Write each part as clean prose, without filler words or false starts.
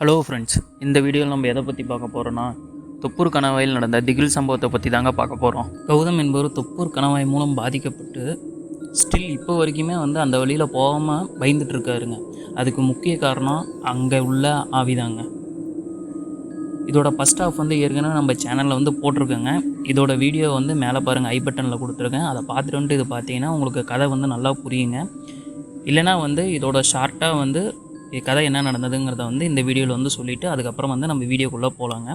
Hello friends, இந்த வீடியோவில் நம்ம எதை பற்றி பார்க்க போகிறோன்னா, தொப்பூர் கணவாயில் நடந்த திகில் சம்பவத்தை பற்றி தாங்க பார்க்க போகிறோம். கௌதம் என்பவர் தொப்பூர் கணவாய் மூலம் பாதிக்கப்பட்டு ஸ்டில் இப்போ வரைக்குமே அந்த வழியில் போகாமல் பயந்துட்டு இருக்காருங்க. அதுக்கு முக்கிய காரணம் அங்கே உள்ள ஆவிதாங்க. இதோட ஃபஸ்ட் ஆஃப் ஏற்கனவே நம்ம சேனலில் போட்டிருக்கேங்க. இதோட வீடியோ மேலே பாருங்கள், ஐ பட்டனில் கொடுத்துருக்கேன். அதை பார்த்துட்டு வந்துட்டு இது பார்த்தீங்கன்னா உங்களுக்கு கதை நல்லா புரியுங்க. இல்லைனா இதோட ஷார்ட்டாக கதை என்ன நடந்ததுங்கிறத இந்த வீடியோவில் சொல்லிவிட்டு அதுக்கப்புறம் நம்ம வீடியோக்குள்ளே போகலாங்க.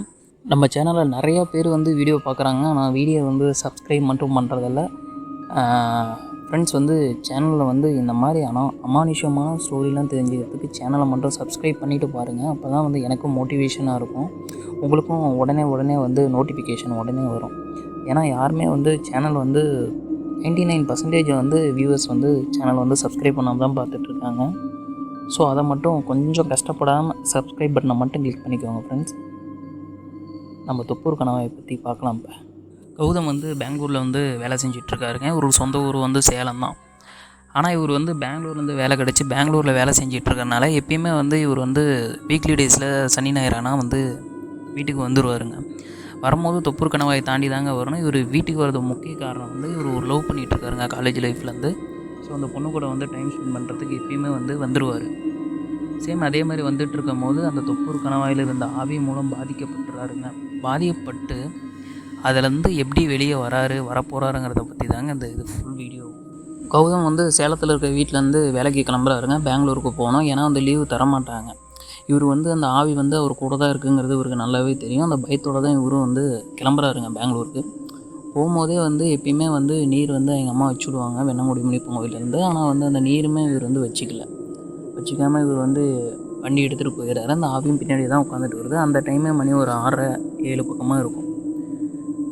நம்ம சேனலில் நிறையா பேர் வீடியோ பார்க்குறாங்க, ஆனால் வீடியோ சப்ஸ்கிரைப் மட்டும் பண்ணுறதில்ல. ஃப்ரெண்ட்ஸ் சேனலில் இந்த மாதிரி அமானுஷமான ஸ்டோரிலாம் தெரிஞ்சுக்கிறதுக்கு சேனலை மட்டும் சப்ஸ்கிரைப் பண்ணிவிட்டு பாருங்கள். அப்போ தான் எனக்கும் மோட்டிவேஷனாக இருக்கும், உங்களுக்கும் உடனே நோட்டிஃபிகேஷன் உடனே வரும். ஏன்னா யாருமே சேனல் 99% வியூவர்ஸ் சேனல் சப்ஸ்கிரைப் பண்ணாமல் தான் பார்த்துட்ருக்காங்க. ஸோ அதை மட்டும் கொஞ்சம் கஷ்டப்படாமல் சப்ஸ்கிரைப் பட்டனை மட்டும் கிளிக் பண்ணிக்கோங்க ஃப்ரெண்ட்ஸ். நம்ம தொப்பூர் கணவாயை பற்றி பார்க்கலாம். இப்போ கௌதம் பெங்களூரில் வேலை செஞ்சிட்ருக்காருங்க. ஒரு சொந்த ஊர் சேலம் தான். ஆனால் இவர் பெங்களூர்லேருந்து வேலை கிடச்சி பெங்களூரில் வேலை செஞ்சிட்ருக்கறனால எப்பயுமே இவர் வீக்லி டேஸில் சனி ஞாயிறானா வீட்டுக்கு வந்துடுவாருங்க. வரும்போது தொப்பூர் கணவாயை தாண்டி தாங்க வரணும். இவர் வீட்டுக்கு வரது முக்கிய காரணம் இவர் ஒரு லவ் பண்ணிகிட்ருக்காருங்க காலேஜ் லைஃப்லேருந்து. ஸோ அந்த பொண்ணு கூட டைம் ஸ்பெண்ட் பண்ணுறதுக்கு எப்பயுமே வந்துடுவார். சேம் அதே மாதிரி வந்துட்டுருக்கும் போது அந்த தொப்பூர் கணவாயில் இருந்த ஆவி மூலம் பாதிக்கப்பட்டுறாருங்க. பாதிக்கப்பட்டு அதிலேருந்து எப்படி வெளியே வரப்போகிறாருங்கிறத பற்றி தாங்க இது ஃபுல் வீடியோ. கௌதம் சேலத்தில் இருக்க வீட்டிலேருந்து வேலைக்கு கிளம்புறாருங்க. பெங்களூருக்கு போகணும், ஏன்னா லீவு தரமாட்டாங்க. இவர் அந்த ஆவி அவர் கூட தான் இருக்குங்கிறது இவருக்கு நல்லாவே தெரியும். அந்த பயத்தோடு தான் இவரும் கிளம்புறாருங்க பெங்களூருக்கு. போகும்போதே எப்பயுமே நீர் எங்கள் அம்மா வச்சுடுவாங்க வெண்ணங்குடி முனிப்பன் கோயிலேருந்து. ஆனால் அந்த நீருமே இவர் வச்சுக்காமல் இவர் வண்டி எடுத்துகிட்டு போயிடுறாரு. அந்த ஆவியும் பின்னாடி தான் உட்காந்துட்டு வருது. அந்த டைமே மணி ஒரு 6:30-7 பக்கமாக இருக்கும்.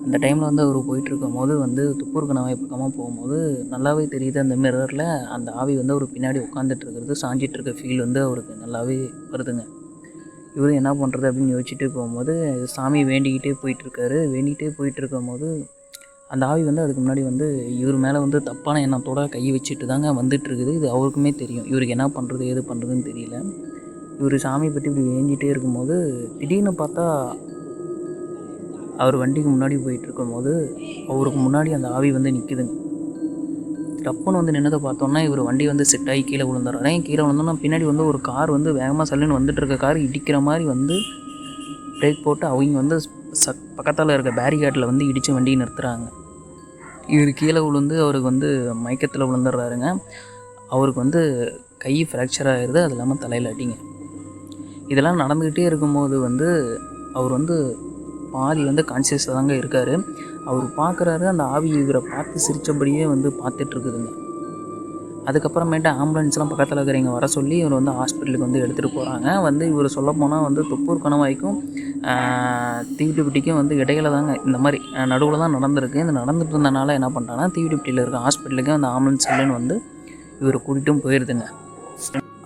அந்த டைமில் அவர் போயிட்டுருக்கும் போது தொப்பூர் கணவாய் பக்கமாக போகும்போது நல்லாவே தெரியுது, அந்த மிரரில் அந்த ஆவி அவர் பின்னாடி உட்காந்துட்டு இருக்கிறது, சாஞ்சிட்டு இருக்க ஃபீல் அவருக்கு நல்லாவே வருதுங்க. இவர் என்ன பண்ணுறது அப்படின்னு யோசிச்சுட்டு போகும்போது சாமி வேண்டிக்கிட்டே போயிட்டுருக்கும் போது அந்த ஆவி அதுக்கு முன்னாடி இவர் மேலே தப்பான எண்ணத்தோட கை வச்சுட்டு தாங்க வந்துட்டுருக்குது. இது அவருக்குமே தெரியும். இவருக்கு என்ன பண்ணுறது ஏது பண்ணுறதுன்னு தெரியல. இவர் சாமியை பற்றி இப்படி வேண்டிகிட்டே இருக்கும்போது திடீர்னு பார்த்தா அவர் வண்டிக்கு முன்னாடி போயிட்டுருக்கும் போது அவருக்கு முன்னாடி அந்த ஆவி நிற்குதுங்க. டப்புன்னு நின்னதை பார்த்தோன்னா இவர் வண்டி செட் ஆகி கீழே விழுந்துடுறாரு. கீழே விழுந்தோன்னா பின்னாடி ஒரு கார் வேகமாக சல்லுன்னு வந்துட்டுருக்க கார் இடிக்கிற மாதிரி பிரேக் போட்டு அவங்க பக்கத்தில் இருக்க பேரிகார்டில் இடித்து வண்டியை நிறுத்துகிறாங்க. இவர் கீழே விழுந்து அவருக்கு மயக்கத்தில் விழுந்துடுறாருங்க. அவருக்கு கை ஃப்ராக்சர் ஆகிடுது, அது இல்லாமல் தலையில் அடிங்க. இதெல்லாம் நடந்துக்கிட்டே இருக்கும்போது அவர் பாதி கான்சியஸாக தாங்க இருக்கார். அவர் பார்க்குறாரு, அந்த ஆவி இவரை பார்த்து சிரித்தபடியே பார்த்துட்ருக்குதுங்க. அதுக்கப்புறமேட்டு ஆம்புலன்ஸ்லாம் பக்கத்தில் இருக்கிறவங்க வர சொல்லி இவர் ஹாஸ்பிட்டலுக்கு எடுத்துகிட்டு போகிறாங்க. இவர் சொல்ல போனால் தொப்பூர் கணவாய்க்கும் தீவிட்டிக்கும் இடையில தாங்க இந்த மாதிரி நடுவில் தான் நடந்திருக்கு. இந்த நடந்துட்டு இருந்தனால என்ன பண்ணுறாங்கன்னா தீவிட்டியில் இருக்க ஹாஸ்பிட்டலுக்கு அந்த ஆம்புலன்ஸ் இல்லைன்னு இவர் கூட்டிகிட்டும் போயிடுதுங்க.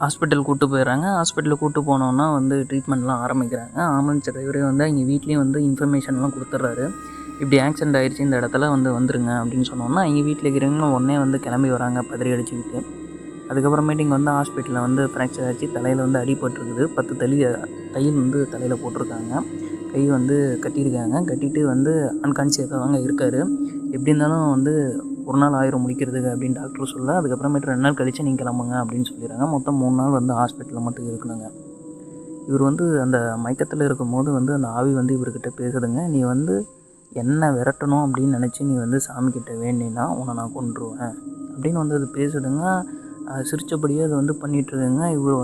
ஹாஸ்பிட்டல் கூப்பிட்டு போயிடுறாங்க. ஹாஸ்பிட்டலுக்கு கூப்பிட்டு போனோன்னா ட்ரீட்மெண்ட்லாம் ஆரம்பிக்கிறாங்க. ஆம்புலன்ஸ் டிரைவரே எங்கள் வீட்லேயும் இன்ஃபர்மேஷன்லாம் கொடுத்துட்றாரு. இப்படி ஆக்சிடென்ட் ஆகிடுச்சு, இந்த இடத்துல வந்துருங்க அப்படின்னு சொன்னோன்னா எங்கள் வீட்டில் இருக்கிறவங்களும் உடனே கிளம்பி வராங்க பதறி அடிச்சுக்கிட்டு. அதுக்கப்புறமேட்டு இங்கே ஹாஸ்பிட்டலில் ஃப்ராக்சர் ஆச்சு, தலையில் அடிபட்டுருக்குது. 10 தையல் தலையில் போட்டிருக்காங்க. கை கட்டியிருக்காங்க. கட்டிட்டு அன்கான்சியஸாக தாங்க இருக்கார். எப்படி இருந்தாலும் ஒரு நாள் ஆயிரம் முடிக்கிறதுக்கு அப்படின்னு டாக்டர் சொல்ல, அதுக்கப்புறமேட்டு 2 நாள் கழித்து நீங்கள் கிளம்புங்க அப்படின்னு சொல்லிடுறாங்க. மொத்தம் 3 நாள் ஹாஸ்பிட்டலில் மட்டும் இருக்கணுங்க. இவர் அந்த மயக்கத்தில் இருக்கும்போது அந்த ஆவி இவர்கிட்ட பேசுதுங்க. நீ என்ன விரட்டணும் அப்படின்னு நினச்சி நீ சாமிக்கிட்ட வேண்டினா உன்னை நான் கொன்றுவேன் அப்படின்னு அது பேசுதுங்க. சிரித்தபடியே அது பண்ணிகிட்ருக்குங்க. இவர்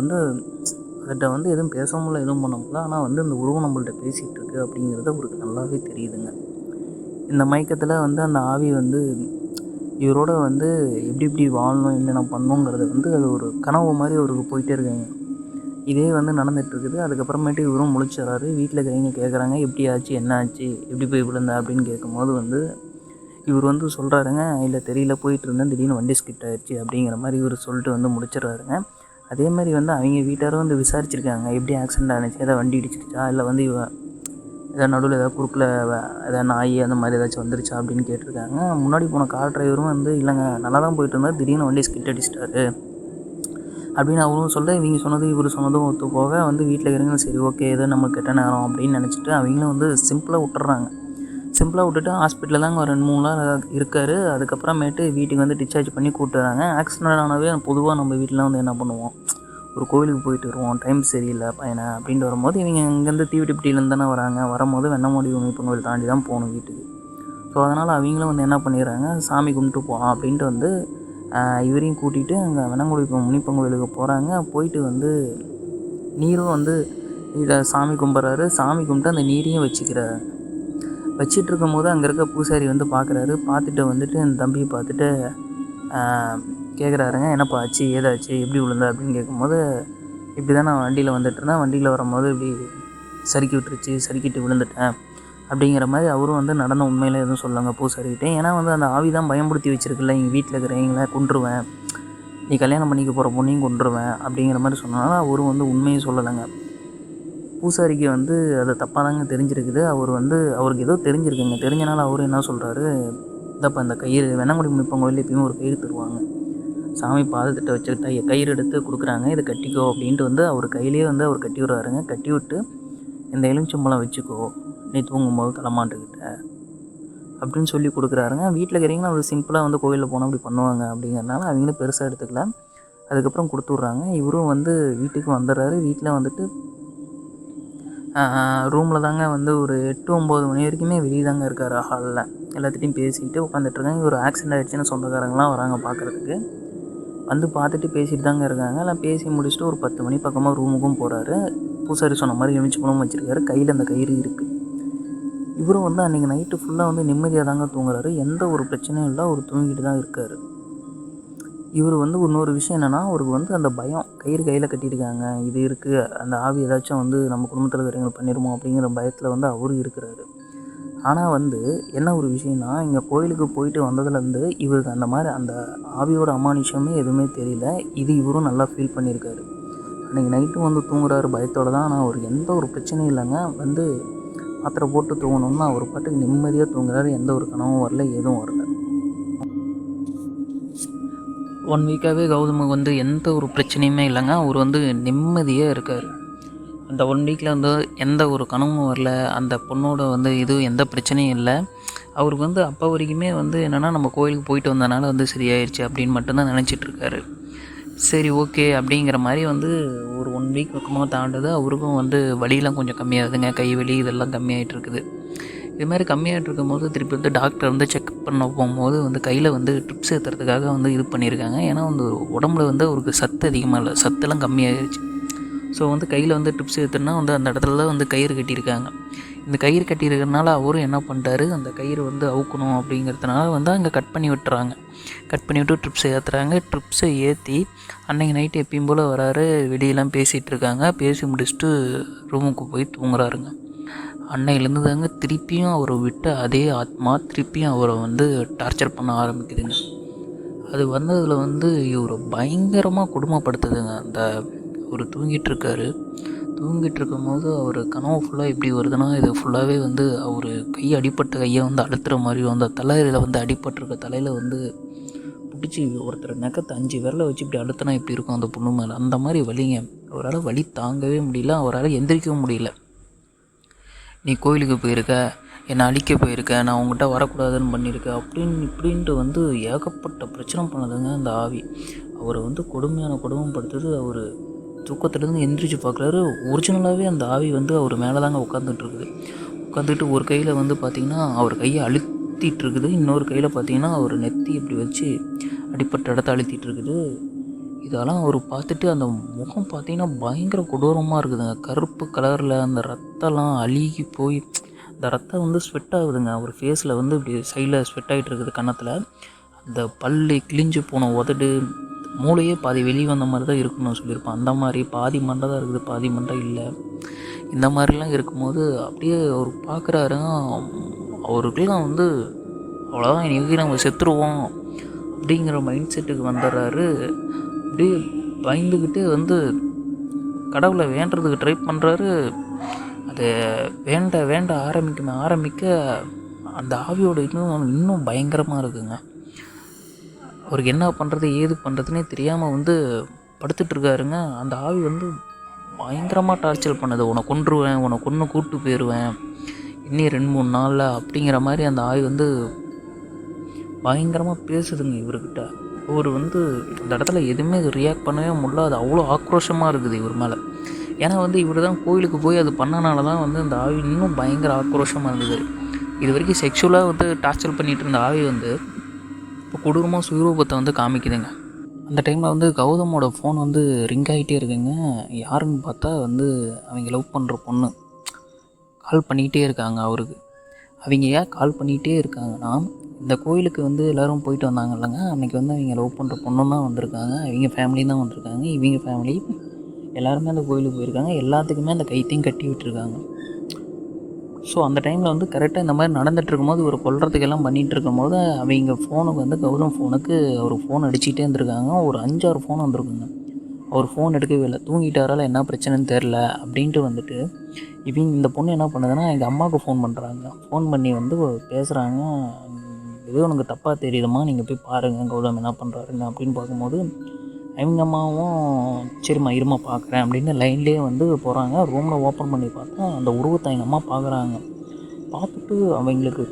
அதிட்ட எதுவும் பேச முடியல, எதுவும் பண்ண முடியல. ஆனால் அந்த உருவம் நம்மள்கிட்ட பேசிகிட்டு இருக்கு அப்படிங்கிறது அவருக்கு நல்லாவே தெரியுதுங்க. இந்த மயக்கத்தில் அந்த ஆவி இவரோட எப்படி எப்படி வாழணும், என்னென்ன பண்ணணுங்கிறது அது ஒரு கனவு மாதிரி அவருக்கு போயிட்டே இருக்காங்க. இதே நடந்துகிட்ருக்குது. அதுக்கப்புறமேட்டு இவரும் முழிச்சிடறாரு. வீட்டில் இருக்கிறவங்க கேட்குறாங்க, எப்படி ஆச்சு, என்ன ஆச்சு, எப்படி போய் விழுந்தா அப்படின்னு கேட்கும்போது இவர் சொல்கிறாருங்க, இல்லை தெரியல, போயிட்டு இருந்தேன், திடீர்னு வண்டி ஸ்கிட் ஆகிடுச்சு அப்படிங்கிற மாதிரி இவர் சொல்லிட்டு முடிச்சிடுறாருங்க. அதே மாதிரி அவங்க வீட்டாரும் விசாரிச்சிருக்காங்க, எப்படி ஆக்சிடென்ட் ஆனிச்சு, ஏதாவது வண்டி இடிச்சிருச்சா, இல்லை ஏதாவது நடுவில் ஏதாவது குறுக்கில் ஏதாவது நாய் அந்த மாதிரி ஏதாச்சும் வந்துருச்சா அப்படின்னு கேட்டிருக்காங்க. முன்னாடி போன கார் டிரைவரும் இல்லைங்க, நல்லா தான் போயிட்டு இருந்தார், திடீர்னு வண்டி ஸ்கிட் அடிச்சிட்டாரு அப்படின்னு அவரும் சொல்ல, இவங்க சொன்னது இவர் சொன்னதும் ஒத்து போக வந்து வீட்டில் இருக்கிறவங்க சரி ஓகே ஏதோ நம்ம கெட்ட நேரம் அப்படின்னு நினச்சிட்டு அவங்களும் வந்து சிம்பிளாக விட்டுறாங்க. சிம்பிளாக விட்டுட்டு ஹாஸ்பிட்டலில் தாங்க ஒரு 2-3 நாள் இருக்கார். அதுக்கப்புறமேட்டு வீட்டுக்கு வந்து டிஸ்சார்ஜ் பண்ணி கூப்பிட்டு வராங்க. ஆக்சிடென்ட் ஆனவே பொதுவாக நம்ம வீட்டில் வந்து என்ன பண்ணுவோம், ஒரு கோவிலுக்கு போயிட்டு வருவோம், டைம் சரியில்லை பையனை அப்படின்ட்டு வரும்போது இவங்க இங்கேருந்து தீவிட்டிப்பட்டியிலேருந்து தானே வராங்க. வரும்போது வெண்ணமுடி உமைப்பன் கோவில் தாண்டி தான் போகணும் வீட்டுக்கு. ஸோ அதனால் அவங்களும் வந்து என்ன பண்ணிடுறாங்க, சாமி கும்பிட்டு போகலாம் அப்படின்ட்டு வந்து இவரையும் கூட்டிகிட்டு அங்கே வெண்ணங்குடி முனிப்பன் கோவிலுக்கு போகிறாங்க. போயிட்டு வந்து நீரும் வந்து இதை சாமி கும்பிட்றாரு. சாமி கும்பிட்டு அந்த நீரையும் வச்சுக்கிறாரு. வச்சிட்டு இருக்கும்போது அங்கே இருக்க பூசாரி வந்து பார்க்குறாரு. பார்த்துட்டு வந்துட்டு அந்த தம்பியை பார்த்துட்டு கேட்குறாருங்க, என்னப்பா ஆச்சு, ஏதாச்சு, எப்படி விழுந்த அப்படின்னு கேட்கும்போது, இப்படி தான் நான் வண்டியில் வந்துட்டு இருந்தேன், வண்டியில் வரும்போது இப்படி சறுக்கி விட்டுருச்சு, சறுக்கிட்டு விழுந்துட்டேன் அப்படிங்கிற மாதிரி அவரும் வந்து நடந்த உண்மையில எதுவும் சொல்லுவாங்க பூசாரிக்கிட்டே. ஏன்னா வந்து அந்த ஆவி தான் பயன்படுத்தி வச்சுருக்குல்ல, எங்கள் வீட்டில் இருக்கிறவங்கள கொன்றுவேன், நீ கல்யாணம் பண்ணிக்க போகிற பொண்ணையும் கொன்றுவேன் அப்படிங்கிற மாதிரி சொன்னனால அவரும் வந்து உண்மையை சொல்லலைங்க. பூசாரிக்கு வந்து அது தப்பாக தாங்க தெரிஞ்சிருக்குது. அவர் வந்து அவருக்கு ஏதோ தெரிஞ்சிருக்குங்க. தெரிஞ்சனால அவரும் என்ன சொல்கிறாரு, இந்தப்பா இந்த கயிறு வெண்ணங்குடி முனிப்பன் கோயிலில் எப்பயுமே ஒரு கயிறு தருவாங்க, சாமி பாதத்திட்ட வச்சுக்கிட்டா கயிறு எடுத்து கொடுக்குறாங்க, இதை கட்டிக்கோ அப்படின்ட்டு வந்து அவர் கையிலேயே வந்து அவர் கட்டி விடுறாருங்க. கட்டி விட்டு இந்த எலுமிச்சம்பழம் வச்சுக்கோ, நீ தூங்கும்போது தலைமாட்டுக்கிட்ட அப்படின்னு சொல்லி கொடுக்குறாருங்க. வீட்டில் இருக்கிறீங்கன்னா அவர் சிம்பிளாக வந்து கோயிலில் போனால் அப்படி பண்ணுவாங்க அப்படிங்கிறனால அவங்களும் பெருசாக எடுத்துக்கல. அதுக்கப்புறம் கொடுத்து விட்றாங்க. இவரும் வந்து வீட்டுக்கு வந்துடுறாரு. வீட்டில் வந்துட்டு ரூமில் தாங்க வந்து ஒரு 8-9 மணி வரைக்குமே வெளியே தாங்க இருக்கார். ஹாலில் எல்லாத்திட்டையும் பேசிக்கிட்டு உட்காந்துட்ருக்காங்க. ஒரு ஆக்சிடென்ட் ஆகிடுச்சின்னு சொந்தக்காரங்களாம் வராங்க பார்க்குறதுக்கு. வந்து பார்த்துட்டு பேசிட்டு தாங்க இருக்காங்க. எல்லாம் பேசி முடிச்சுட்டு ஒரு 10 மணி பக்கமாக ரூமுக்கும் போகிறாரு. பூசாரி சொன்ன மாதிரி எலுமிச்சம்பழமும் வச்சுருக்காரு. கையில் அந்த கயிறு இருக்குது. இவரும் வந்து அன்றைக்கி நைட்டு ஃபுல்லாக வந்து நிம்மதியாக தாங்க தூங்குறாரு. எந்த ஒரு பிரச்சனையும் இல்லை, அவர் தூங்கிட்டு தான் இருக்கார். இவர் வந்து இன்னொரு விஷயம் என்னென்னா, அவருக்கு வந்து அந்த பயம், கயிறு கையில் கட்டியிருக்காங்க, இது இருக்குது, அந்த ஆவி ஏதாச்சும் வந்து நம்ம குடும்பத்தில் இருக்கிறவங்க பண்ணிடுமோ அப்படிங்கிற பயத்தில் வந்து அவரும் இருக்கிறாரு. ஆனால் வந்து என்ன ஒரு விஷயம்னா, இங்கே கோயிலுக்கு போயிட்டு வந்ததுலேருந்து இவருக்கு அந்த மாதிரி அந்த ஆவியோட அமானுஷமே எதுவுமே தெரியல. இது இவரும் நல்லா ஃபீல் பண்ணியிருக்காரு. அன்றைக்கி நைட்டும் வந்து தூங்குறாரு பயத்தோடு தான். ஆனால் அவருக்கு எந்த ஒரு பிரச்சனையும் இல்லைங்க. வந்து மாத்திரை போட்டு தூங்கணும்னா அவர் பாட்டுக்கு நிம்மதியாக தூங்குறாரு. எந்த ஒரு கனவும் வரல, எதுவும் வரல. 1 வீக்காகவே கௌதமுக்கு வந்து எந்த ஒரு பிரச்சனையுமே இல்லைங்க. அவர் வந்து நிம்மதியாக இருக்கார். அந்த 1 வீக்கில் வந்து எந்த ஒரு கனவும் வரல, அந்த பொண்ணோட வந்து இதுவும் எந்த பிரச்சனையும் இல்லை. அவருக்கு வந்து அப்போ வரைக்குமே வந்து என்னென்னா, நம்ம கோயிலுக்கு போயிட்டு வந்தனால வந்து சரியாயிடுச்சு அப்படின்னு மட்டும்தான் நினச்சிட்ருக்காரு. சரி ஓகே அப்படிங்கிற மாதிரி வந்து ஒரு 1 வீக் பக்கமாக தாண்டுது. அவருக்கும் வந்து வலியெலாம் கொஞ்சம் கம்மியாகுதுங்க. கை வலி இதெல்லாம் கம்மியாகிட்ருக்குது. இது மாதிரி கம்மியாகிட்டு இருக்கும்போது திருப்பி வந்து டாக்டர் வந்து செக்அப் பண்ண போகும்போது வந்து கையில் வந்து ட்ரிப்ஸ் ஏற்றுறதுக்காக வந்து இது பண்ணியிருக்காங்க. ஏன்னா வந்து உடம்புல வந்து அவருக்கு சத்து அதிகமாக இல்லை, சத்துலாம் கம்மியாகிடுச்சு. ஸோ வந்து கையில் வந்து ட்ரிப்ஸ் ஏற்றுனா வந்து அந்த இடத்துல வந்து கயிறு கட்டியிருக்காங்க. இந்த கயிறு கட்டியிருக்கிறதுனால அவரும் என்ன பண்ணிட்டாரு, அந்த கயிறு வந்து அவுக்கணும் அப்படிங்கிறதுனால வந்து அங்கே கட் பண்ணி விட்டுறாங்க. கட் பண்ணி விட்டு ட்ரிப்ஸை ஏற்றுறாங்க. ட்ரிப்ஸை ஏற்றி அன்றைக்கி நைட்டு எப்பயும் போல் வராரு. வெளியெல்லாம் பேசிகிட்டு இருக்காங்க. பேசி முடிச்சுட்டு ரூமுக்கு போய் தூங்குறாருங்க. அன்னையிலேருந்து தாங்க திருப்பியும் அவரை விட்டு அதே ஆத்மா திருப்பியும் அவரை வந்து டார்ச்சர் பண்ண ஆரம்பிக்குதுங்க. அது வந்ததில் வந்து இவரை பயங்கரமாக கொடுமைப்படுத்துதுங்க. அந்த அவர் தூங்கிட்டுருக்காரு. தூங்கிட்டு இருக்கும்போது அவர் கனவு ஃபுல்லாக எப்படி வருதுன்னா, இது ஃபுல்லாகவே வந்து அவர் கை அடிப்பட்ட கையை வந்து அழுத்துற மாதிரியும், அந்த தலையில் வந்து அடிப்பட்டிருக்க தலையில் வந்து பிடிச்சி ஒருத்தர் நெக்கத்தை 5 விரலை வச்சு இப்படி அழுத்தினா எப்படி இருக்கும் அந்த பொண்ணு மேலே, அந்த மாதிரி வலிங்க. அவரால் வலி தாங்கவே முடியல. அவரால் எந்திரிக்கவும் முடியல. நீ கோயிலுக்கு போயிருக்க, என்னை அழிக்க போயிருக்க, நான் உங்கள்கிட்ட வரக்கூடாதுன்னு பண்ணியிருக்கேன் அப்படின்னு இப்படின்ட்டு வந்து ஏகப்பட்ட பிரச்சனை பண்ணுதுங்க அந்த ஆவி. அவரை வந்து கொடுமைப்படுத்துது. அவர் தூக்கத்துலேருந்து எந்திரிச்சு பார்க்குறாரு. ஒரிஜினலாகவே அந்த ஆவி வந்து அவர் மேலே தாங்க உட்காந்துட்ருக்குது. உட்காந்துட்டு ஒரு கையில் வந்து பார்த்திங்கன்னா அவர் கையை அழுத்திட்டுருக்குது, இன்னொரு கையில் பார்த்திங்கன்னா அவர் நெத்தி இப்படி வச்சு அடிப்பட்ட இடத்த அழுத்திட்டுருக்குது. இதெல்லாம் அவர் பார்த்துட்டு அந்த முகம் பார்த்திங்கன்னா பயங்கர கொடூரமாக இருக்குதுங்க. கருப்பு கலரில் அந்த ரத்தம்லாம் அழுகி போய் அந்த ரத்தம் வந்து ஸ்வெட் ஆகுதுங்க. அவர் ஃபேஸில் வந்து இப்படி சைடில் ஸ்வெட் ஆகிட்டு இருக்குது. கன்னத்தில் அந்த பல்லு கிழிஞ்சு போன உதடு, மூளையே பாதி வெளியே வந்த மாதிரி தான் இருக்குன்னு சொல்லியிருப்பான். அந்த மாதிரி பாதி மண்டை தான் இருக்குது, பாதி மண்டை இல்லை. இந்த மாதிரிலாம் இருக்கும்போது அப்படியே அவர் பார்க்குறாருங்க. அவருக்கெல்லாம் வந்து அவ்வளோதான், இன்றைக்கி நம்ம செத்துருவோம் அப்படிங்கிற மைண்ட் செட்டுக்கு வந்துடுறாரு. அப்படியே பயந்துக்கிட்டே வந்து கடவுளை வேண்டுறதுக்கு ட்ரை பண்ணுறாரு. அது வேண்ட ஆரம்பிக்க அந்த ஆவியோட இன்னும் பயங்கரமாக இருக்குங்க. அவருக்கு என்ன பண்ணுறது ஏது பண்ணுறதுனே தெரியாமல் வந்து படுத்துட்ருக்காருங்க. அந்த ஆவி வந்து பயங்கரமாக டார்ச்சர் பண்ணுது. உன்னை கொன்றுவேன், உன்னை கொன்று கூப்பிட்டு போயிடுவேன் இன்னும் 2-3 நாளில் அப்படிங்கிற மாதிரி அந்த ஆவி வந்து பயங்கரமாக பேசுதுங்க இவர்கிட்ட. இவர் வந்து அந்த இடத்துல எதுவுமே ரியாக்ட் பண்ணவே முடியல. அது அவ்வளோ ஆக்ரோஷமாக இருக்குது இவர் மேலே. ஏன்னா வந்து இவர் தான் கோயிலுக்கு போய் அது பண்ணனால தான் வந்து அந்த ஆவி இன்னும் பயங்கர ஆக்ரோஷமாக இருந்தது. இது வரைக்கும் செக்ஷுவலாக வந்து டார்ச்சர் பண்ணிகிட்டு இருந்த ஆவி வந்து இப்போ கொடூரமாக சுயரூபத்தை வந்து காமிக்குதுங்க. அந்த டைமில் வந்து கௌதமோட ஃபோன் வந்து ரிங் ஆகிட்டே இருக்குங்க. யாருன்னு பார்த்தா வந்து அவங்க லவ் பண்ணுற பொண்ணு கால் பண்ணிக்கிட்டே இருக்காங்க அவருக்கு. அவங்க ஏன் கால் பண்ணிகிட்டே இருக்காங்கன்னா, இந்த கோயிலுக்கு வந்து எல்லோரும் போயிட்டு வந்தாங்க இல்லைங்க, அன்றைக்கி வந்து அவங்க லவ் பண்ணுற பொண்ணும் தான் வந்திருக்காங்க, அவங்க ஃபேமிலியும் தான் வந்திருக்காங்க. இவங்க ஃபேமிலி எல்லாருமே அந்த கோயிலுக்கு போயிருக்காங்க. எல்லாத்துக்குமே அந்த கைத்தையும் கட்டி விட்டுருக்காங்க. ஸோ அந்த டைமில் வந்து கரெக்டாக இந்த மாதிரி நடந்துகிட்ருக்கும்போது இவர் கொல்றதுக்கெல்லாம் பண்ணிகிட்டு இருக்கும்போது அவங்க ஃபோனுக்கு வந்து கௌதம் ஃபோனுக்கு அவர் ஃபோன் அடிச்சுக்கிட்டே இருந்திருக்காங்க. ஒரு 5-6 ஃபோன் வந்திருக்குங்க. அவர் ஃபோன் எடுக்கவே இல்லை. தூங்கிட்டாரால என்ன பிரச்சனைன்னு தெரில அப்படின்ட்டு வந்துட்டு இந்த பொண்ணு என்ன பண்ணுதுன்னா எங்கள் அம்மாவுக்கு ஃபோன் பண்ணுறாங்க. ஃபோன் பண்ணி வந்து பேசுகிறாங்க. ஏதோ உனக்கு தப்பாக தெரியுதுமா, நீங்கள் போய் பாருங்கள் கௌதம் என்ன பண்ணுறாருங்க அப்படின்னு பார்க்கும்போது அவங்க அம்மாவும் சரிம்மா இருமா பார்க்குறேன் அப்படின்னு லைன்லேயே வந்து போகிறாங்க. ரூமில் ஓப்பன் பண்ணி பார்த்தா அந்த உருவத்தை எங்கள் அம்மா பார்க்குறாங்க. பார்த்துட்டு அவங்களுக்கு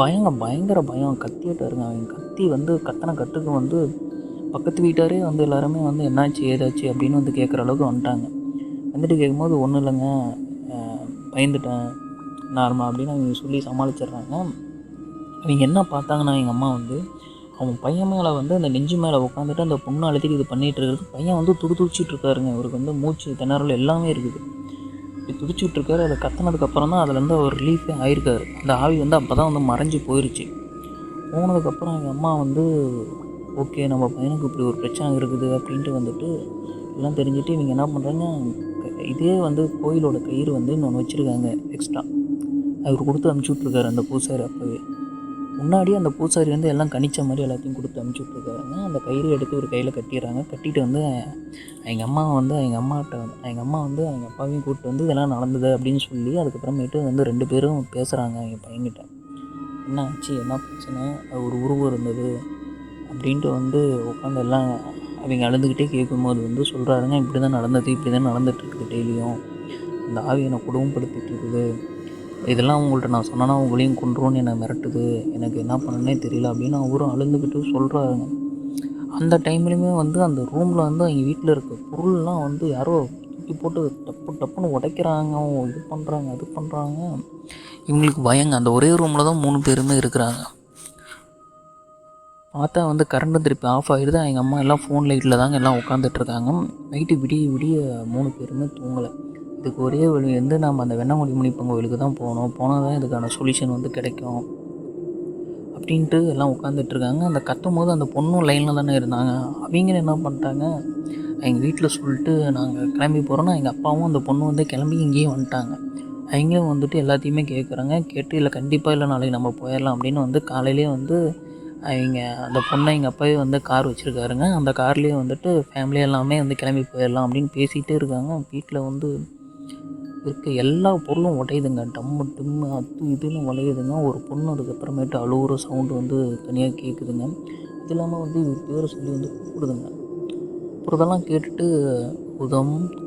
பயங்கர பயம். கத்திட்டாருங்க. அவங்க கத்தி வந்து கத்தனை கட்டுக்கு வந்து பக்கத்து வீட்டாரே வந்து எல்லாருமே வந்து என்னாச்சு ஏதாச்சு அப்படின்னு வந்து கேட்குற அளவுக்கு வந்துட்டாங்க. வந்துட்டு கேட்கும்போது ஒன்றும் இல்லைங்க, பயந்துட்டேன் நார்மல் அப்படின்னு அவங்க சொல்லி சமாளிச்சிடுறாங்க. அவங்க என்ன பார்த்தாங்கன்னா எங்கள் அம்மா வந்து அவன் பையன் மேலே வந்து அந்த நெஞ்சு மேலே உட்காந்துட்டு அந்த பொண்ணு அழுத்திட்டு இது பண்ணிகிட்டு இருக்கிறது. பையன் வந்து துடிச்சிட்டு இருக்காருங்க. அவருக்கு வந்து மூச்சு திணறல் எல்லாமே இருக்குது. இப்படி துடிச்சிட்டு இருக்காரு. அதை கத்தினதுக்கப்புறம் தான் அதுலேருந்து அவர் ரிலீஃபே ஆகிருக்காரு. அந்த ஆவி வந்து அப்போ தான் வந்து மறைஞ்சி போயிடுச்சு. போனதுக்கப்புறம் எங்கள் அம்மா வந்து ஓகே நம்ம பையனுக்கு இப்படி ஒரு பிரச்சனை இருக்குது அப்படின்ட்டு வந்துட்டு எல்லாம் தெரிஞ்சுட்டு இவங்க என்ன பண்ணுறாங்க, இதே வந்து கோயிலோட கயிறு வந்து இன்னொன்று வச்சுருக்காங்க எக்ஸ்ட்ரா. அவர் கொடுத்து அனுப்பிச்சி விட்ருக்காரு அந்த பூசாரி. அப்போவே முன்னாடியே அந்த பூசாரி வந்து எல்லாம் கணிச்ச மாதிரி எல்லாத்தையும் கொடுத்து அனுப்பிச்சி விட்ருக்காருங்க. அந்த கயிறு எடுத்து ஒரு கையில் கட்டிடுறாங்க. கட்டிட்டு வந்து எங்கள் அம்மா வந்து எங்கள் அம்மா வந்து அவங்க அப்பாவையும் கூப்பிட்டு வந்து இதெல்லாம் நடந்தது அப்படின்னு சொல்லி அதுக்கப்புறமேட்டு வந்து 2 பேரும் பேசுகிறாங்க எங்கள் பையன்கிட்ட. என்ன ஆச்சு, என்ன பிரச்சனை, ஒரு உருவம் இருந்தது அப்படின்ட்டு வந்து உட்காந்து எல்லாம் அவங்க அழுதுகிட்டே கேட்கும்போது வந்து சொல்கிறாருங்க, இப்படி தான் நடந்தது, இப்படி தான் நடந்துகிட்ருக்குது டெய்லியும், அந்த ஆவி என்னை குடும்பப்படுத்திட்டு இருக்குது, இதெல்லாம் உங்கள்கிட்ட நான் சொன்னேன்னா உங்களையும் கொண்டுருவோன்னு என்னை மிரட்டுது, எனக்கு என்ன பண்ணனே தெரியல அப்படின்னு அவரும் அழுதுகிட்டு சொல்கிறாருங்க. அந்த டைம்லையுமே வந்து அந்த ரூமில் வந்து அவங்க வீட்டில் இருக்க பொருள்லாம் வந்து யாரோ தூக்கி போட்டு டப்புன்னு உடைக்கிறாங்க, இது பண்ணுறாங்க அது பண்ணுறாங்க. இவங்களுக்கு பயங்க. அந்த ஒரே ரூமில் தான் 3 பேருமே இருக்கிறாங்க. பார்த்தா வந்து கரண்ட்டும் திருப்பி ஆஃப் ஆகிடுது. எங்கள் அம்மா எல்லாம் ஃபோன் லைட்டில் தாங்க எல்லாம் உட்காந்துட்ருக்காங்க. நைட்டு விடிய 3 பேருமே தூங்கலை. இதுக்கு ஒரே வழி வந்து நம்ம அந்த வெண்ணங்குடி முனிப்பன் கோவிலுக்கு தான் போனால் தான் இதுக்கான சொல்யூஷன் வந்து கிடைக்கும் அப்படின்ட்டு எல்லாம் உட்காந்துட்ருக்காங்க. அந்த கத்தும் போது அந்த பொண்ணும் லைனில் தானே இருந்தாங்க. அவங்களும் என்ன பண்ணிட்டாங்க, எங்கள் வீட்டில் சொல்லிட்டு நாங்கள் கிளம்பி போகிறோன்னா எங்கள் அப்பாவும் அந்த பொண்ணு வந்து கிளம்பி இங்கேயே வந்துட்டாங்க. அவங்களும் வந்துட்டு எல்லாத்தையுமே கேட்குறாங்க. கேட்டு இல்லை கண்டிப்பாக இல்லை நாளைக்கு நம்ம போயிடலாம் அப்படின்னு வந்து காலையிலே வந்து அவங்க அந்த பொண்ணை எங்கள் அப்பாவே வந்து கார் வச்சுருக்காருங்க. அந்த கார்லேயே வந்துட்டு ஃபேமிலி எல்லாமே வந்து கிளம்பி போயிடலாம் அப்படின்னு பேசிகிட்டே இருக்காங்க. வீட்டில் வந்து இருக்க எல்லா பொருளும் உடையுதுங்க. டிம்மு அது இதுன்னு உடையுதுங்க. ஒரு பொண்ணு அதுக்கப்புறமேட்டு அழுகுற சவுண்டு வந்து தனியாக கேட்குதுங்க. அது இல்லாமல் வந்து இவர் பேரை சொல்லி வந்து கூப்பிடுதுங்க. அப்புறம் இதெல்லாம் கேட்டுட்டு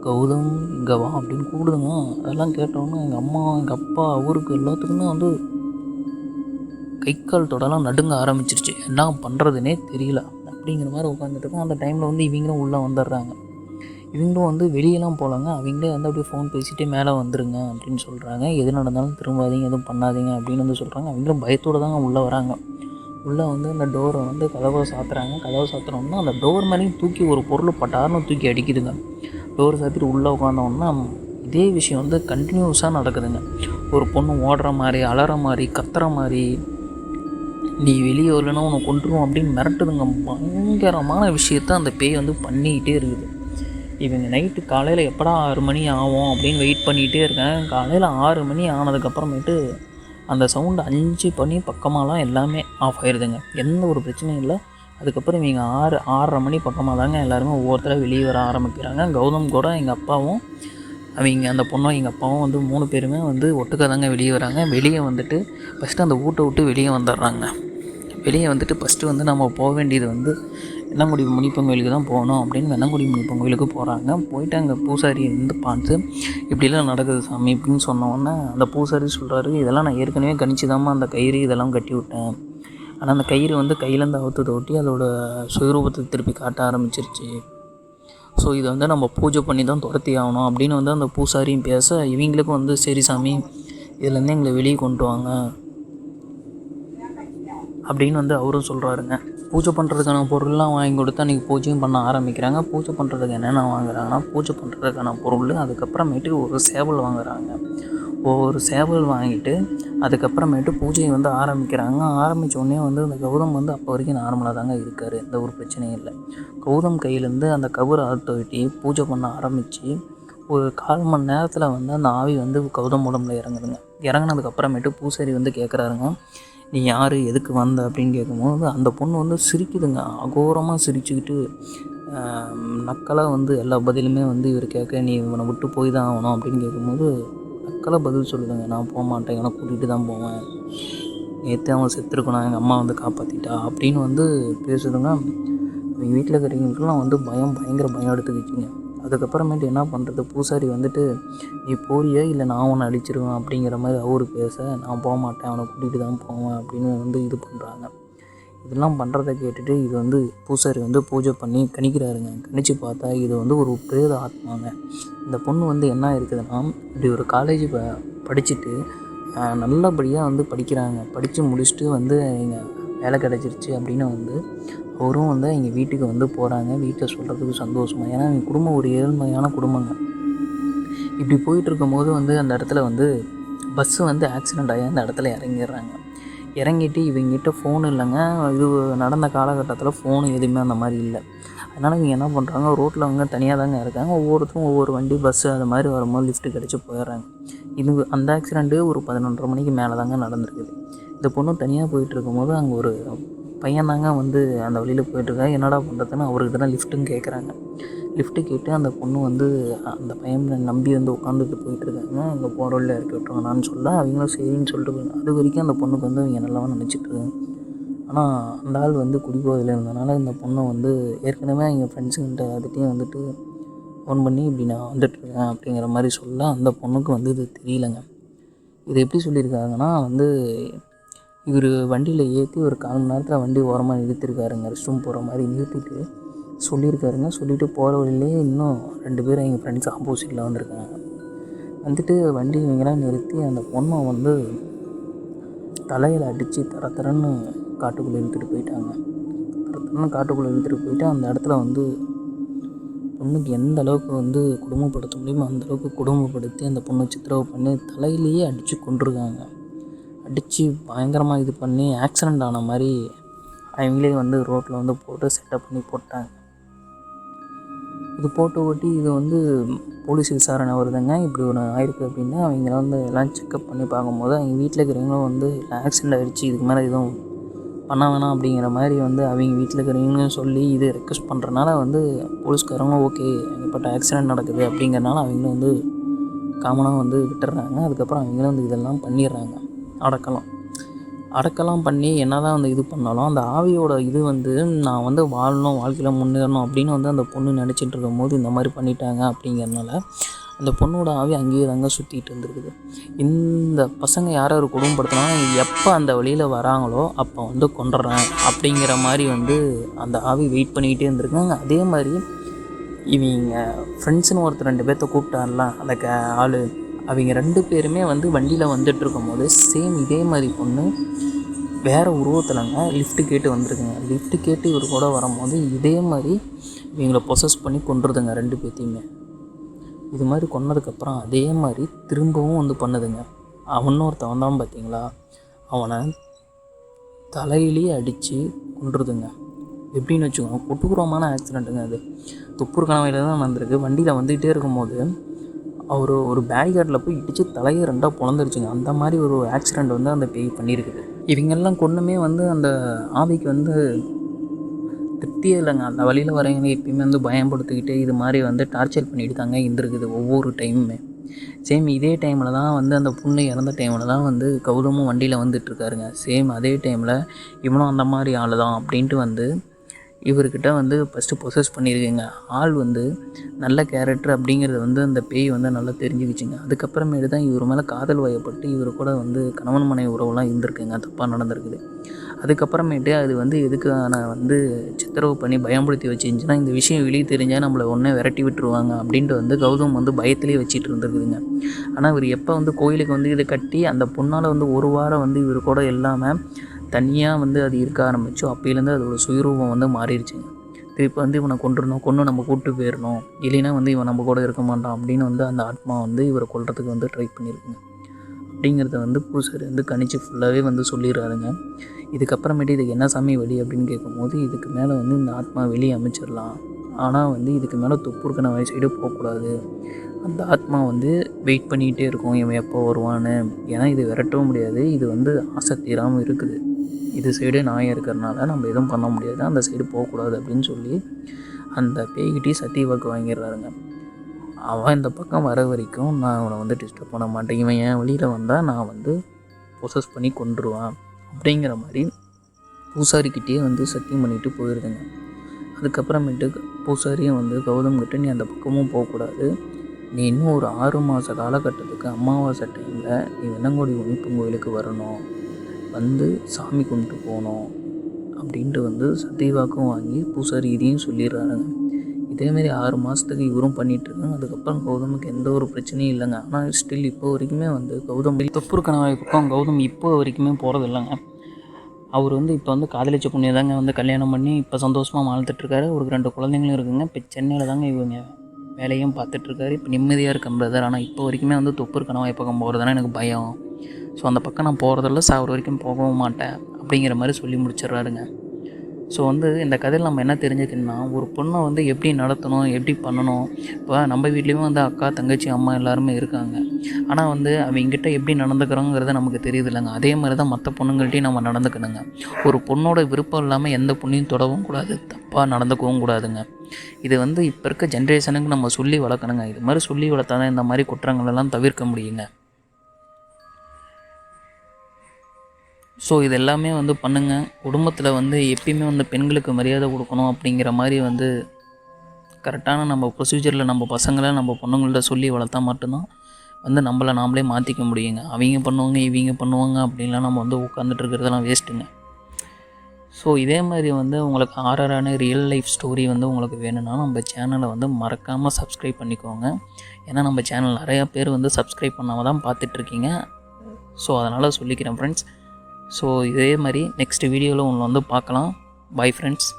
கௌதம் இங்கே வா அப்படின்னு கூப்பிடுதுங்க. அதெல்லாம் கேட்டோன்னா எங்கள் அம்மா எங்கள் அப்பா அவருக்கு எல்லாத்துக்குமே வந்து கை கால் தொடலாம் நடுங்க ஆரம்பிச்சிருச்சு. என்ன பண்ணுறதுனே தெரியல அப்படிங்கிற மாதிரி உட்காந்துட்டுருக்கோம். அந்த டைமில் வந்து இவங்களும் உள்ளே வந்துடுறாங்க. இவங்களும் வந்து வெளியெல்லாம் போகலாங்க. அவங்களே வந்து அப்படியே ஃபோன் பேசிகிட்டே மேலே வந்துருங்க அப்படின்னு சொல்கிறாங்க. எது நடந்தாலும் திரும்பாதீங்க, எதுவும் பண்ணாதீங்க அப்படின்னு வந்து சொல்கிறாங்க. அவங்களும் பயத்தோடு தாங்க உள்ளே வராங்க. உள்ளே வந்து அந்த டோரை வந்து கதவை சாத்துறாங்க. கதவை சாத்துறோம்னா அந்த டோர் மேலேயும் தூக்கி ஒரு பொருள் பட்டாருன்னு தூக்கி அடிக்குதுங்க. டோர் சாத்திட்டு உள்ளே உட்காந்தோம்னா இதே விஷயம் வந்து கண்டினியூஸாக நடக்குதுங்க. ஒரு பொண்ணு ஓடுற மாதிரி, அலற மாதிரி, கத்துற மாதிரி, நீ வெளியே வரலன்னா உன்னை கொண்டுருவோம் அப்படின்னு மிரட்டுதுங்க. பயங்கரமான விஷயத்த அந்த பேய் வந்து பண்ணிக்கிட்டே இருக்குது. இவங்க நைட்டு காலையில் எப்படா 6 மணி ஆகும் அப்படின்னு வெயிட் பண்ணிகிட்டே இருக்கேன். காலையில் 6 மணி ஆனதுக்கப்புறமேட்டு அந்த சவுண்டு 5 பண்ணி பக்கமாலாம் எல்லாமே ஆஃப் ஆயிடுதுங்க. எந்த ஒரு பிரச்சனையும் இல்லை. அதுக்கப்புறம் இவங்க 6:30 மணி பக்கமாக தாங்க எல்லாருமே ஒவ்வொருத்தராக வெளியே வர ஆரம்பிக்கிறாங்க. கௌதம் கூட எங்கள் அப்பாவும் அவங்க அந்த பொண்ணும் எங்கள் அப்பாவும் வந்து 3 பேருமே வந்து ஒட்டுக்காக தாங்க வெளியே வராங்க. வெளியே வந்துட்டு ஃபஸ்ட்டு அந்த வீட்டை விட்டு வெளியே வந்துடுறாங்க. வெளியே வந்துட்டு ஃபஸ்ட்டு வந்து நம்ம போக வேண்டியது வந்து வெண்ணங்குடி முனிப்பன் கோயிலுக்கு தான் போகணும் அப்படின்னு வெண்ணங்குடி முனிப்பன் கோயிலுக்கு போகிறாங்க. போயிட்டு அங்கே பூசாரி வந்து பார்த்து இப்படிலாம் நடக்குது சாமி அப்படின்னு சொன்னோன்னே அந்த பூசாரி சொல்கிறாரு, இதெல்லாம் நான் ஏற்கனவே கணிச்சுதாம்மா அந்த கயிறு இதெல்லாம் கட்டி விட்டேன். ஆனால் அந்த கயிறு வந்து கையிலேருந்து அவுத்து தொட்டி அதோட சுயரூபத்தை திருப்பி காட்ட ஆரம்பிச்சிருச்சு. ஸோ இதை வந்து நம்ம பூஜை பண்ணி தான் துரத்தி ஆகணும் அப்படின்னு வந்து அந்த பூசாரியும் பேச, இவங்களுக்கும் வந்து சரி சாமி இதுலேருந்து எங்களை வெளியே கொண்டு வாங்க அப்படின்னு வந்து அவரும் சொல்கிறாருங்க. பூஜை பண்ணுறதுக்கான பொருள்லாம் வாங்கி கொடுத்து அன்றைக்கி பூஜையும் பண்ண ஆரம்பிக்கிறாங்க. பூஜை பண்ணுறதுக்கு என்னென்ன வாங்குறாங்கன்னா, பூஜை பண்ணுறதுக்கான பொருள், அதுக்கப்புறமேட்டு ஒரு சேவல் வாங்குகிறாங்க. ஒவ்வொரு சேவல் வாங்கிட்டு அதுக்கப்புறமேட்டு பூஜையை வந்து ஆரம்பிக்கிறாங்க. ஆரம்பித்தோடனே வந்து அந்த கௌதம் வந்து அப்போ வரைக்கும் நார்மலாக தாங்க இருக்கார், எந்த ஒரு பிரச்சனையும் இல்லை. கௌதம் கையிலேருந்து அந்த கபரை அறுத்து வெட்டி பூஜை பண்ண ஆரம்பித்து ஒரு 1/4 மணி நேரத்தில் வந்து அந்த ஆவி வந்து கௌதம் உடம்புல இறங்குதுங்க. இறங்கினதுக்கப்புறமேட்டு பூசாரி வந்து கேட்குறாருங்க, நீ யார், எதுக்கு வந்த அப்படின்னு கேட்கும்போது அந்த பொண்ணு வந்து சிரிக்குதுங்க. அகோரமாக சிரிச்சுக்கிட்டு நக்கலாக வந்து எல்லா பதிலுமே வந்து இவர் கேட்க, நீ இவனை விட்டு போய் தான் ஆகணும் அப்படின்னு கேட்கும்போது நக்கலாக பதில் சொல்லுதுங்க, நான் போக மாட்டேன், எனக்கு கூட்டிகிட்டு தான் போவேன், நேற்று அவன் செத்துருக்கணும், எங்கள் அம்மா வந்து காப்பாற்றிட்டா அப்படின்னு வந்து பேசுதுங்க. அவங்க வீட்டில் இருக்கிறவங்களுக்குலாம் வந்து பயங்கர பயம் எடுத்துக்கிச்சிங்க. அதுக்கப்புறமேட்டு என்ன பண்ணுறது, பூசாரி வந்துட்டு நீ போறியா இல்லை நான் உன்னை அடிச்சிருவேன் அப்படிங்கிற மாதிரி அவரு பேச, நான் போக மாட்டேன், அவனை கூட்டிகிட்டு தான் போவேன் அப்படின்னு வந்து இது பண்ணுறாங்க. இதெல்லாம் பண்ணுறதை கேட்டுட்டு இது வந்து பூசாரி வந்து பூஜை பண்ணி கணிக்கிறாருங்க. கணிச்சு பார்த்தா இது வந்து ஒரு பிரேத ஆத்மாங்க. இந்த பொண்ணு வந்து என்ன இருக்குதுன்னா, இப்படி ஒரு காலேஜ் படிச்சுட்டு நல்லபடியாக வந்து படிக்கிறாங்க. படித்து முடிச்சுட்டு வந்து எங்கள் வேலை கிடச்சிருச்சு அப்படின்னு வந்து அவரும் வந்து எங்கள் வீட்டுக்கு வந்து போகிறாங்க. வீட்டில் சொல்கிறதுக்கு சந்தோஷமாக, ஏன்னா எங்கள் குடும்பம் ஒரு ஏழ்மையான குடும்பங்க. இப்படி போயிட்டுருக்கும்போது வந்து அந்த இடத்துல வந்து பஸ்ஸு வந்து ஆக்சிடெண்ட் ஆகி அந்த இடத்துல இறங்கிடுறாங்க. இறங்கிட்டு இவங்ககிட்ட ஃபோன் இல்லைங்க. இது நடந்த காலகட்டத்தில் ஃபோனு எதுவுமே அந்த மாதிரி இல்லை. அதனால் இவங்க என்ன பண்ணுறாங்க, ரோட்டில் அவங்க தனியாக தாங்க இருக்காங்க. ஒவ்வொருத்தரும் ஒவ்வொரு வண்டி, பஸ்ஸு அது மாதிரி வரும்போது லிஃப்ட்டு கிடச்சி போயிடுறாங்க. இது அந்த ஆக்சிடெண்ட்டு ஒரு 11:30 மணிக்கு மேலே தாங்க நடந்திருக்குது. இந்த பொண்ணு தனியாக போயிட்டுருக்கும்போது அங்கே ஒரு பையன் தாங்க வந்து அந்த வழியில் போயிட்டுருக்காங்க. என்னடா பண்ணுறதுன்னு அவருக்கு தான் லிஃப்ட்டுன்னு கேட்குறாங்க. லிஃப்ட்டு கேட்டு அந்த பொண்ணு வந்து அந்த பையனை நம்பி வந்து உட்காந்துட்டு போயிட்டுருக்காங்க. அங்கே போகிற வழியில் இறக்கி விட்டுருங்கண்ணான்னு சொல்ல, அவங்களும் சரின்னு சொல்லிட்டு போயிருங்க. அது வரைக்கும் அந்த பொண்ணுக்கு வந்து அவங்க நல்லாவா நினச்சிட்ருக்காங்க. ஆனால் அந்த ஆள் வந்து குடிபோதையில் இருந்தனால இந்த பொண்ணை வந்து ஏற்கனவே எங்கள் ஃப்ரெண்ட்ஸுங்கிட்ட அதுட்டையும் வந்துட்டு ஃபோன் பண்ணி இப்படி நான் வந்துட்டுருக்கேன் அப்படிங்கிற மாதிரி சொல்ல, அந்த பொண்ணுக்கு வந்து இது தெரியலைங்க. இது எப்படி சொல்லியிருக்காங்கன்னா வந்து, இவர் வண்டியில் ஏற்றி ஒரு 1/4 மணி நேரத்தில் வண்டி ஓரமாக நிறுத்திருக்காருங்க. ரெஸ்ட் ரூம் போகிற மாதிரி நிறுத்திட்டு சொல்லியிருக்காருங்க. சொல்லிவிட்டு போகிற வழியிலே இன்னும் 2 பேர் எங்கள் ஃப்ரெண்ட்ஸ் ஆப்போசிட்டில் வந்திருக்காங்க. வந்துட்டு வண்டி இவங்களாம் நிறுத்தி அந்த பொண்ணை வந்து தலையில் அடித்து தரன்னு காட்டுக்குள்ளே இழுத்துட்டு போயிட்டாங்க. தரன்னு காட்டுக்குள்ளே இழுத்துட்டு போயிட்டு அந்த இடத்துல வந்து பொண்ணுக்கு எந்த அளவுக்கு வந்து குடும்பப்படுத்த முடியுமோ அந்தளவுக்கு குடும்பப்படுத்தி அந்த பொண்ணை சித்திரவதை பண்ணி தலையிலேயே அடித்து கொண்டிருக்காங்க. அடித்து பயங்கரமாக இது பண்ணி ஆக்சிடெண்ட் ஆன மாதிரி அவங்களே வந்து ரோட்டில் வந்து போட்டு செட்டப் பண்ணி போட்டாங்க. இது போட்டு ஓட்டி இது வந்து போலீஸ் விசாரணை வருதுங்க. இப்படி ஒன்று ஆயிருக்கு அப்படின்னா அவங்க வந்து எல்லாம் செக்கப் பண்ணி பார்க்கும்போது அவங்க வீட்டில் இருக்கிறவங்களும் வந்து ஆக்சிடெண்ட் ஆகிடுச்சு, இதுக்கு மேலே எதுவும் பண்ண வேணாம் அப்படிங்கிற மாதிரி வந்து அவங்க வீட்டில் இருக்கிறவங்களும் சொல்லி இது ரெக்வஸ்ட் பண்ணுறனால வந்து போலீஸ்காரங்க ஓகே ஏகப்பட்ட ஆக்சிடெண்ட் நடக்குது அப்படிங்கிறனால அவங்களும் வந்து காமனாக வந்து விட்டுறாங்க. அதுக்கப்புறம் அவங்களும் வந்து இதெல்லாம் பண்ணிடுறாங்க. அடக்கலாம் பண்ணி என்ன தான் வந்து இது பண்ணாலும் அந்த ஆவியோட இது வந்து நான் வந்து வாழணும், வாழ்க்கையில் முன்னேறணும் அப்படின்னு வந்து அந்த பொண்ணு நினச்சிட்டு இருக்கும் போது இந்த மாதிரி பண்ணிட்டாங்க அப்படிங்கிறனால அந்த பொண்ணோட ஆவி அங்கேயே தாங்க சுற்றிட்டு இருந்துருக்குது. இந்த பசங்க யார் யார் குடும்பப்படுத்தினாலும் எப்போ அந்த வழியில் வராங்களோ அப்போ வந்து கொண்டுறேன் அப்படிங்கிற மாதிரி வந்து அந்த ஆவி வெயிட் பண்ணிக்கிட்டே இருந்திருக்காங்க. அதே மாதிரி இவங்க ஃப்ரெண்ட்ஸுன்னு ஒருத்தர் 2 பேர்த்த கூப்பிட்டார்ல அந்த ஆள், அவங்க 2 பேருமே வந்து வண்டியில் வந்துட்டு இருக்கும்போது சேம் இதே மாதிரி பொண்ணு வேறு உருவத்தில்ங்க லிஃப்ட்டு கேட்டு வந்திருக்குங்க. லிஃப்ட்டு கேட்டு இவர் கூட வரும்போது இதே மாதிரி இவங்களை பொசஸ் பண்ணி கொண்டுருதுங்க 2 பேர்த்தையுமே. இது மாதிரி கொன்னதுக்கப்புறம் அதே மாதிரி திரும்பவும் வந்து பண்ணுதுங்க. ஒருத்தன் வந்தான் பார்த்தீங்களா, அவனை தலையிலேயே அடித்து கொண்டுருதுங்க. எப்படின்னு வச்சுக்கோங்க, கொடூரமான ஆக்சிடெண்ட்டுங்க. அது துப்பூர் கணவாயில் தான் நடந்திருக்கு. வண்டியில் வந்துக்கிட்டே இருக்கும்போது அவர் ஒரு பேரிகார்டில் போய் இடித்து தலையை 2ஆக பொழந்துருச்சுங்க. அந்த மாதிரி ஒரு ஆக்சிடெண்ட் வந்து அந்த பேய் பண்ணியிருக்குது. இவங்கெல்லாம் கொன்றுமே வந்து அந்த ஆவிக்கு வந்து திருப்தியே இல்லைங்க. அந்த வழியில் வரவங்க எப்பயுமே வந்து பயன்படுத்திக்கிட்டு இது மாதிரி வந்து டார்ச்சர் பண்ணிட்டு தாங்க இருந்திருக்குது ஒவ்வொரு டைமுமே. சேம் இதே டைமில் தான் வந்து அந்த பொண்ணு இறந்த டைமில் தான் வந்து கௌதமும் வண்டியில் வந்துட்டுருக்காருங்க. சேம் அதே டைமில் இவனும் அந்த மாதிரி ஆள் தான் அப்படின்ட்டு வந்து இவர்கிட்ட வந்து ஃபஸ்ட்டு பொசஸ் பண்ணியிருக்கீங்க. ஆள் வந்து நல்ல கேரக்டர் அப்படிங்கிறது வந்து அந்த பேய் வந்து நல்லா தெரிஞ்சுக்கிச்சிங்க. அதுக்கப்புறமேட்டு தான் இவர் மேலே காதல் வயப்பட்டு இவர் கூட வந்து கணவன் மனைவி உறவுலாம் இருந்திருக்குங்க, தப்பாக நடந்திருக்குது. அதுக்கப்புறமேட்டு அது வந்து எதுக்கான வந்து சித்திரவு பண்ணி பயன்படுத்தி வச்சுருந்துச்சுன்னா, இந்த விஷயம் வெளியே தெரிஞ்சால் நம்மளை ஒன்றே விரட்டி விட்டுருவாங்க அப்படின்ட்டு வந்து கௌதம் வந்து பயத்திலே வச்சுட்டு இருந்துருக்குதுங்க. ஆனால் இவர் எப்போ வந்து கோயிலுக்கு வந்து இதை கட்டி அந்த பொண்ணால் வந்து ஒரு வாரம் வந்து இவர் கூட இல்லாமல் தனியாக வந்து அது இருக்க ஆரம்பித்தோம். அப்போலேருந்து அதோட சுயரூபம் வந்து மாறிடுச்சுங்க. திருப்பி வந்து இவனை கொன்று நம்ம கூப்பிட்டு போயிடணும், இல்லைன்னா வந்து இவன் நம்ம கூட இருக்க மாட்டான் அப்படின்னு வந்து அந்த ஆத்மா வந்து இவரை கொல்றதுக்கு வந்து ட்ரை பண்ணியிருக்குங்க. அப்படிங்கிறத வந்து பூசாரி வந்து கணிச்சு ஃபுல்லாகவே வந்து சொல்லிடுறாருங்க. இதுக்கப்புறமேட்டு இதுக்கு என்ன சாமி வழி அப்படின்னு கேட்கும்போது, இதுக்கு மேலே வந்து இந்த ஆத்மா வெளியே அமைச்சிடலாம், ஆனால் வந்து இதுக்கு மேலே தொப்புருக்கன சைடு போகக்கூடாது. அந்த ஆத்மா வந்து வெயிட் பண்ணிகிட்டே இருக்கும் இவன் எப்போ வருவான்னு. ஏன்னா இது விரட்டவும் முடியாது, இது வந்து ஆசை தீராமல் இருக்குது. இது சைடு நாயம் இருக்கிறனால நம்ம எதுவும் பண்ண முடியாது, அந்த சைடு போகக்கூடாது அப்படின்னு சொல்லி அந்த பேய்கிட்டே சத்திய வாக்கு வாங்கிடுறாருங்க. அவன் இந்த பக்கம் வர வரைக்கும் நான் அவனை வந்து டிஸ்டர்ப் பண்ண மாட்டேன், இவன் என் வழியில் வந்தால் நான் வந்து ப்ரொசஸ் பண்ணி கொண்டுருவான் அப்படிங்கிற மாதிரி பூசாரிக்கிட்டே வந்து சத்தியம் பண்ணிவிட்டு போயிடுதுங்க. அதுக்கப்புறமேட்டு பூசாரியும் வந்து கௌதம் கிட்ட நீ அந்த பக்கமும் போகக்கூடாது, நீ இன்னும் ஒரு 6 மாத காலகட்டத்துக்கு அமாவாசை டைமில் நீ வெண்ணங்கோடி உமிப்பன் கோயிலுக்கு வரணும், வந்து சாமி கும்பிட்டு போகணும் அப்படின்ட்டு வந்து சத்தியவாக்கும் வாங்கி பூசாரி இதையும் சொல்லிடுறாருங்க. இதேமாரி 6 மாதத்துக்கு இவரும் பண்ணிகிட்ருக்காங்க. அதுக்கப்புறம் கௌதமுக்கு எந்த ஒரு பிரச்சனையும் இல்லைங்க. ஆனால் ஸ்டில் இப்போ வரைக்குமே வந்து கௌதம் தொப்பூர் கணவாய் பக்கம் கௌதம் இப்போ வரைக்குமே போகிறது இல்லைங்க. அவர் வந்து இப்போ வந்து காதலிச்ச பொண்ணு தாங்க வந்து கல்யாணம் பண்ணி இப்போ சந்தோஷமாக வாழ்ந்துட்டுருக்காரு. ஒரு 2 குழந்தைங்களும் இருக்குங்க. இப்போ சென்னையில் தாங்க இவங்க வேலையும் பார்த்துட்ருக்காரு. இப்போ நிம்மதியாக இருக்கேன் பிரதர். ஆனால் இப்போ வரைக்குமே வந்து தொப்பூர் கணவாய் பக்கம் போகிறதுனா எனக்கு பயம். ஸோ அந்த பக்கம் நான் போகிறதில்ல, சாகிற வரைக்கும் போகவும் மாட்டேன் அப்படிங்கிற மாதிரி சொல்லி முடிச்சிடுறாருங்க. ஸோ வந்து இந்த கதையில் நம்ம என்ன தெரிஞ்சுக்கணும்னா, ஒரு பொண்ணை வந்து எப்படி நடத்தணும், எப்படி பண்ணணும். இப்போ நம்ம வீட்லேயுமே வந்து அக்கா, தங்கச்சி, அம்மா எல்லாருமே இருக்காங்க. ஆனால் வந்து அவங்ககிட்ட எப்படி நடந்துக்கிறோங்கிறத நமக்கு தெரியுது இல்லைங்க. அதே மாதிரி தான் மற்ற பொண்ணுங்கள்ட்டையும் நம்ம நடந்துக்கணுங்க. ஒரு பொண்ணோட விருப்பம் இல்லாமல் எந்த பொண்ணையும் தொடவும் கூடாது, தப்பாக நடந்துக்கவும் கூடாதுங்க. இது வந்து இப்போ இருக்க ஜென்ரேஷனுக்கு நம்ம சொல்லி வளர்க்கணுங்க. இது மாதிரி சொல்லி வளர்த்தா தான் இந்த மாதிரி குற்றங்களெல்லாம் தவிர்க்க முடியுங்க. ஸோ இது எல்லாமே வந்து பண்ணுங்கள். குடும்பத்தில் வந்து எப்பயுமே வந்து பெண்களுக்கு மரியாதை கொடுக்கணும் அப்படிங்கிற மாதிரி வந்து கரெக்டான நம்ம ப்ரொசீஜரில் நம்ம பசங்களை நம்ம பொண்ணுங்கள்ட்ட சொல்லி வளர்த்தா மட்டும்தான் வந்து நம்மளை நாமளே மாற்றிக்க முடியுங்க. அவங்க பண்ணுவாங்க இவங்க பண்ணுவாங்க அப்படின்லாம் நம்ம வந்து உட்காந்துட்டு இருக்கிறதெல்லாம் வேஸ்ட்டுங்க. ஸோ இதே மாதிரி வந்து உங்களுக்கு ஆர்ஆரான ரியல் லைஃப் ஸ்டோரி வந்து உங்களுக்கு வேணும்னா நம்ம சேனலை வந்து மறக்காமல் சப்ஸ்கிரைப் பண்ணிக்கோங்க. ஏன்னா நம்ம சேனல் நிறையா பேர் வந்து சப்ஸ்கிரைப் பண்ணாமல் தான் பார்த்துட்ருக்கீங்க. ஸோ அதனால் சொல்லிக்கிறேன் ஃப்ரெண்ட்ஸ். ஸோ இதே மாதிரி நெக்ஸ்ட் வீடியோவில் உங்களை வந்து பார்க்கலாம். Bye friends.